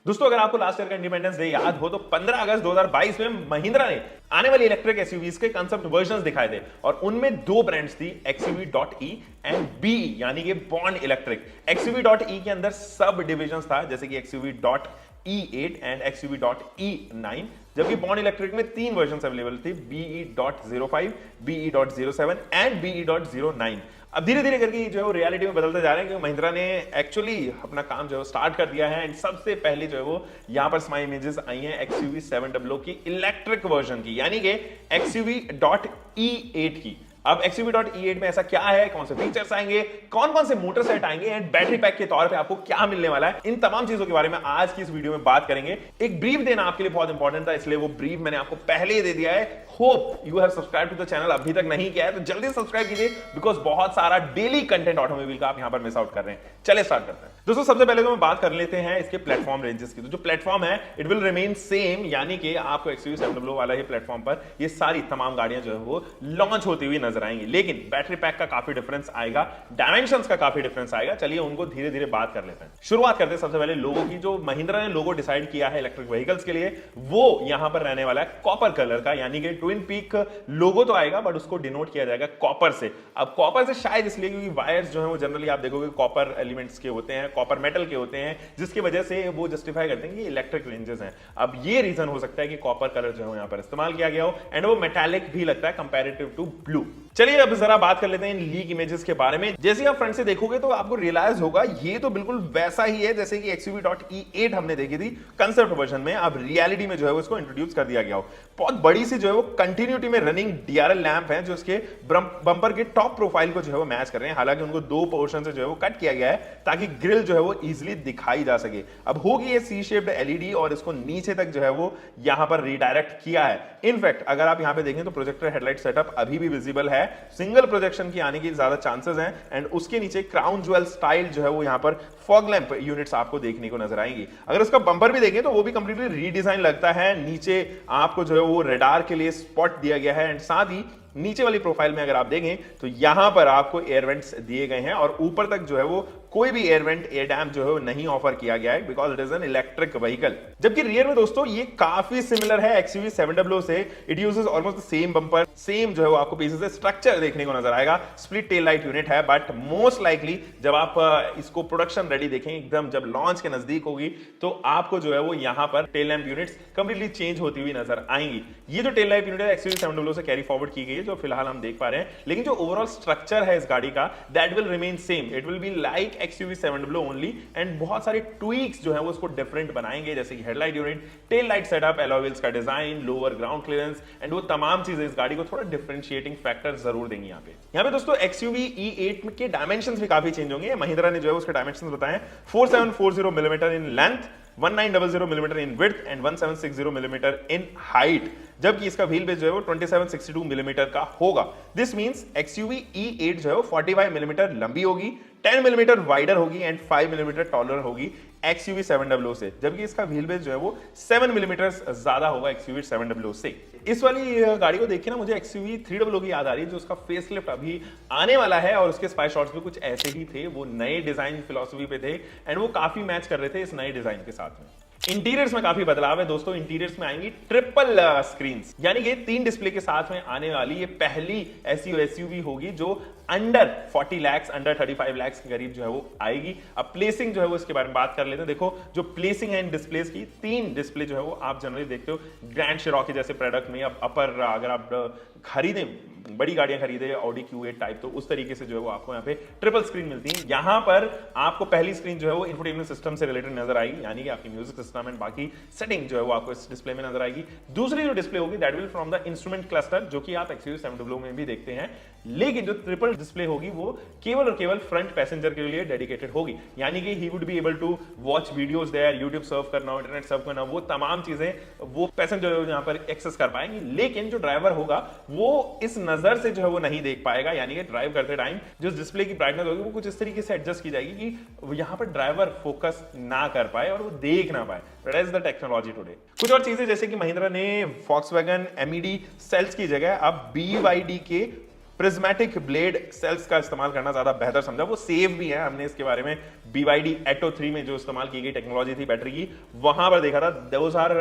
दोस्तों अगर आपको लास्ट ईयर का इंडिपेंडेंस डे याद हो तो 15 अगस्त 2022 में महिंद्रा ने आने वाली इलेक्ट्रिक एसयूवीज के कंसेप्ट वर्जन्स दिखाए थे और उनमें दो ब्रांड्स थी XUV.e एंड BE यानी कि बॉन्ड इलेक्ट्रिक। XUV.e के अंदर सब डिविजन्स था जैसे कि XUV.E8 एंड XUV.E9, जबकि बॉन्ड इलेक्ट्रिक में तीन वर्जन अवेलेबल थे BE.05, BE.07 एंड BE.09। अब धीरे धीरे करके जो है वो रियलिटी में बदलते जा रहे हैं क्योंकि महिंद्रा ने एक्चुअली अपना काम जो है स्टार्ट कर दिया है। एंड सबसे पहले जो है वो यहां पर स्माइल इमेजेस आई हैं XUV700 की इलेक्ट्रिक वर्जन की यानी कि XUV.E8 की। अब XUV.E8 में ऐसा क्या है, कौन से फीचर्स आएंगे, कौन कौन से मोटर सेट आएंगे एंड बैटरी पैक के तौर पे आपको क्या मिलने वाला है, इन तमाम चीजों के बारे में आज की इस वीडियो में बात करेंगे। एक ब्रीफ देना आपके लिए बहुत इंपॉर्टेंट था, इसलिए वो ब्रीफ मैंने आपको पहले ही दे दिया है। Hope you have subscribe to the channel, अभी तक नहीं किया है तो जल्दी सब्सक्राइब कीजिए बिकॉज बहुत सारा डेली कंटेंट ऑटोमोबाइल का आप यहां पर मिस आउट कर रहे हैं। चलिए स्टार्ट करते हैं। दोस्तों सबसे पहले तो मैं बात कर लेते हैं इसके प्लेटफॉर्म रेंजेस की। तो जो प्लेटफॉर्म है इट विल रिमेन सेम, यानी कि आपको XUV700 वाला ही प्लेटफॉर्म पर ये सारी तमाम गाड़ियां जो है वो लॉन्च होती हुई नजर आएंगी, लेकिन बैटरी पैक का काफी डिफरेंस आएगा, डायमेंशंस का काफी डिफरेंस आएगा। चलिए उनको धीरे धीरे बात कर लेते हैं। शुरुआत करते हैं सबसे पहले लोगो की। जो महिंद्रा ने लोगो डिसाइड किया है इलेक्ट्रिक व्हीकल्स के लिए वो यहां पर रहने वाला है कॉपर कलर का, यानी कि ट्विन पीक लोगो तो आएगा बट उसको डिनोट किया जाएगा कॉपर से। अब कॉपर से शायद इसलिए क्योंकि वायर्स जो है वो जनरली आप देखोगे कॉपर एलिमेंट्स के होते हैं, कॉपर मेटल के होते हैं, जिसकी वजह से वो जस्टिफाई करते हैं कि इलेक्ट्रिक रेंजेस हैं। अब ये रीजन हो सकता है कि कॉपर कलर जो है यहां पर इस्तेमाल किया गया हो एंड वो मेटालिक भी लगता है कंपैरेटिव टू ब्लू। चलिए अब जरा बात कर लेते हैं इन लीक इमेजेस के बारे में। जैसे आप फ्रंट से देखोगे तो आपको रियलाइज होगा ये तो बिल्कुल वैसा ही है जैसे कि XUV.E8 हमने देखी थी कंसेप्ट वर्जन में। अब रियलिटी में जो है उसको इंट्रोड्यूस कर दिया गया हो। बहुत बड़ी सी जो है वो कंटिन्यूटी में रनिंग DRL लैंप है जो उसके बंपर के टॉप प्रोफाइल को जो है वो मैच कर रहे हैं। हालांकि उनको दो पोर्शन से जो है वो कट किया गया है ताकि ग्रिल जो है वो इजीली दिखाई जा सके। अब होगी ये सी शेप्ड LED और इसको नीचे तक जो है वो यहां पर रिडायरेक्ट किया है। इनफैक्ट अगर आप यहां पे देखें तो प्रोजेक्टर हेडलाइट सेटअप अभी भी विजिबल है, सिंगल प्रोजेक्शन की आने की ज्यादा चांसेस हैं एंड उसके नीचे क्राउन ज्वेल स्टाइल जो है वो यहां पर फॉग लैंप यूनिट्स आपको देखने को नजर आएंगी। अगर उसका बंपर भी देखें तो वो भी कंप्लीटली रीडिजाइन लगता है। नीचे आपको जो है वो रडार के लिए स्पॉट दिया गया है एंड साथ ही नीचे वाली प्रोफाइल में अगर आप देखें तो यहां पर आपको एयर वेंट्स दिए गए हैं और ऊपर तक जो है वो कोई भी एयर वेंट एयर डैम जो है वो नहीं ऑफर किया गया है because it is an electric vehicle. जबकि रियर में दोस्तों ये काफी सिमिलर है XUV700 से। It uses almost the same bumper, same जो है वो आपको पीसेस से स्ट्रक्चर देखने को नजर आएगा। स्प्लिट टेल लाइट यूनिट है बट मोस्ट लाइकली जब आप इसको प्रोडक्शन रेडी देखें एकदम जब लॉन्च के नजदीक होगी तो आपको जो है वो यहां पर tail lamp units completely change होती हुई नजर आएंगी। ये जो टेल लैंप यूनिट है XUV700 से कैरी फॉरवर्ड की गई है जो फिलहाल हम देख पा रहे हैं, लेकिन जो ओवरऑल स्ट्रक्चर है इस गाड़ी का that will remain same. It will be like XUV700 only and बहुत सारे ट्वीक्स जो है वो उसको डिफरेंट बनाएंगे जैसे कि headlight unit, tail light setup, alloy wheels का design, lower ground clearance and वो तमाम चीजें इस गाड़ी को थोड़ा डिफरेंशिएटिंग फैक्टर जरूर देंगी। यहाँ पे दोस्तों XUV.E8 के डायमेंशंस भी काफी चेंज होंगे। महिंद्रा ने जो है उसके डायमेंशंस बताए 4740 millimetre in length, 1900 millimetre in width and 1760 millimetre in height, जबकि इसका व्हील बेस जो है वो 2762 मिलीमीटर का होगा। दिस मींस XUV.E8 जो है वो 45 मिलीमीटर लंबी होगी, 10 मिलीमीटर वाइडर होगी एंड 5 मिलीमीटर टॉलर होगी XUV700 से, जबकि इसका व्हील बेस जो है वो 7 मिलीमीटर ज्यादा होगा XUV700 से। इस वाली गाड़ी को देखिए ना मुझे XUV300 की याद आ रही है जो उसका फेसलिफ्ट अभी आने वाला है और उसके स्पाई शॉट्स भी कुछ ऐसे ही थे। वो नए डिजाइन फिलॉसफी पे थे एंड वो काफी मैच कर रहे थे इस नए डिजाइन के साथ में। इंटीरियर्स में काफी बदलाव है दोस्तों। इंटीरियर्स में आएंगी ट्रिपल स्क्रीन्स, यानी कि 3 डिस्प्ले के साथ में आने वाली ये पहली ऐसी SUV होगी जो अंडर 40 लाख, अंडर 35 लाख के करीब जो है वो आएगी। अब प्लेसिंग जो है वो इसके बारे में बात कर लेते हैं। देखो जो प्लेसिंग है इन डिस्प्लेस की, 3 डिस्प्ले जो है वो आप जनरली देखते हो ग्रैंड शिरोकी जैसे प्रोडक्ट में। अब अपर अगर आप खरीदें, बड़ी गाड़ियां खरीदे ऑडी Q8 टाइप, तो उस तरीके से जो है वो आपको यहाँ पे ट्रिपल स्क्रीन मिलती है। यहाँ पर आपको पहली स्क्रीन जो है वो इंफोटेनमेंट सिस्टम से रिलेटेड नजर आएगी, यानी कि आपकी म्यूजिक सिस्टम एंड बाकी सेटिंग जो है वो आपको इस डिस्प्ले में नजर आएगी। दूसरी जो डिस्प्ले होगी that will from the instrument cluster, जो कि आप XUV700 में भी देखते हैं, लेकिन जो ट्रिपल डिस्प्ले होगी वो केवल और केवल फ्रंट पैसेंजर के लिए डेडिकेटेड होगी, यानी कि he would be able to watch videos there, YouTube surf करना, इंटरनेट सर्व करना, वो तमाम चीजें वो पैसेंजर यहाँ पर एक्सेस कर पाएंगे। लेकिन जो ड्राइवर होगा वो इस नजर से जो है वो नहीं देख पाएगा, यानी कि ड्राइव करते टाइम जो डिस्प्ले की ब्राइटनेस होगी वो कुछ इस तरीके से एडजस्ट की जाएगी कि यहाँ पर ड्राइवर फोकस ना कर पाए और वो देख ना पाए। That is the technology today. कुछ और चीजें जैसे कि महिंद्रा ने Volkswagen MED सेल्स की जगह अब BYD के प्रिज्मेटिक ब्लेड सेल्स का इस्तेमाल करना ज्यादा बेहतर समझा। वो सेफ भी है, हमने इसके बारे में BYD Atto 3 में जो इस्तेमाल की गई टेक्नोलॉजी थी बैटरी की, वहां पर देखा था। दोज आर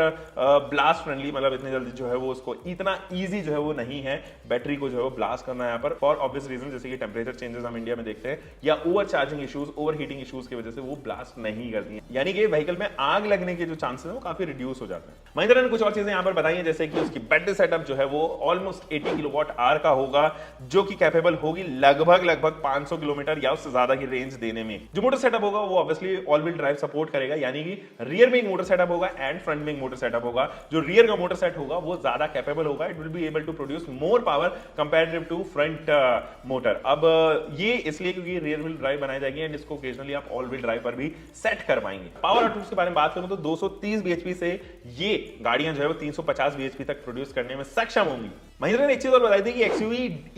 ब्लास्ट फ्रेंडली, मतलब इतनी जल्दी जो है वो उसको इतना ईजी जो है वो नहीं है बैटरी को जो है वो ब्लास्ट करना यहाँ पर, फॉर ऑब्वियस रीजन, जैसे कि टेम्परेचर चेंजेस हम इंडिया में देखते हैं या over charging issues, over heating issues की वजह से वो ब्लास्ट नहीं करती है, यानी कि व्हीकल में आग लगने के जो चांसेस है वो काफी रिड्यूस हो जाते हैं। महिंद्रा ने कुछ और चीजें यहाँ पर बताई हैं, जैसे कि उसकी बैटरी सेटअप जो है वो ऑलमोस्ट 80 किलोवाट आवर का होगा, जो कि कैपेबल होगी लगभग 500 किलोमीटर या उससे ज्यादा की रेंज देने में। जो मोटर सेटअप होगा वो obviously all wheel drive support करेगा, यानी कि रियर में एक मोटर सेटअप होगा एंड फ्रंट में एक मोटर सेटअप होगा। जो रियर का मोटर सेट होगा वो ज्यादा कैपेबल होगा, it will be able to produce more power comparative to front motor. अब ये इसलिए क्योंकि रियर व्हील ड्राइव बनाई जाएगी एंड इसको ओकेजनली आप ऑल व्हील ड्राइव पर भी सेट कर पाएंगे। पावर आउटपुट के बारे में बात करूं तो 230 bhp से ये गाड़ियां जो है वो 350 bhp तक प्रोड्यूस करने में सक्षम होंगी। महिंद्रा ने एक चीज और बताई थी कि XUV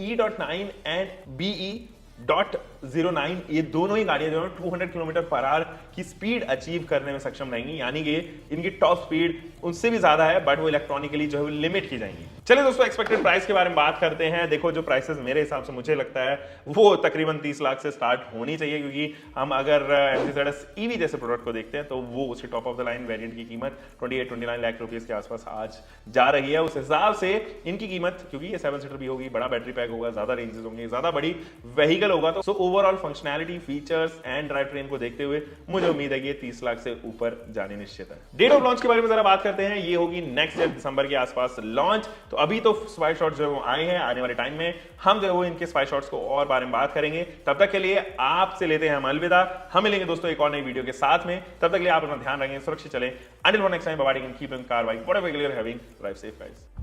E.9 एंड BE.09 ये दोनों ही गाड़ियां जो है 200 किलोमीटर पर आवर की स्पीड अचीव करने में सक्षम रहेंगी, यानी कि इनकी टॉप स्पीड उनसे भी ज्यादा है, बट वो इलेक्ट्रॉनिकली जो है लिमिट की जाएंगी। चलिए दोस्तों, एक्सपेक्टेड प्राइस के बारे में बात करते हैं। देखो, जो प्राइसेस मेरे हिसाब से मुझे लगता है वो तकरीबन 30 लाख से स्टार्ट होनी चाहिए, क्योंकि हम अगर MG-ZS EV जैसे प्रोडक्ट को देखते हैं तो वो उसके top of the line variant की कीमत 28-29 लाख रुपीस के आसपास आज जा रही है। उस हिसाब से इनकी कीमत, क्योंकि ये 7 सीटर भी होगी, बड़ा बैटरी पैक होगा, ज्यादा रेंजेस होंगे, ज्यादा बड़ी व्हीकल होगा, तो overall functionality, features and drive train को देखते हुए मुझे उम्मीद है कि ये 30 लाख से ऊपर जाने निश्चित है। डेट ऑफ लॉन्च के बारे में जरा बात करते हैं। ये होगी नेक्स्ट ईयर दिसंबर के आसपास लॉन्च। तो अभी तो स्पाई शॉट्स जो है वो आए हैं, आने वाले टाइम में हम जो है वो इनके स्पाई शॉट्स को और बारे में बात करेंगे। तब तक के लिए आपसे लेते हैं हम अलविदा। हम मिलेंगे दोस्तों एक और नई वीडियो के साथ में। तब तक के लिए आप अपना ध्यान रखें, सुरक्षित चलें। Until next time, bye bye, and keep in car bike, whatever you're having, drive safe guys.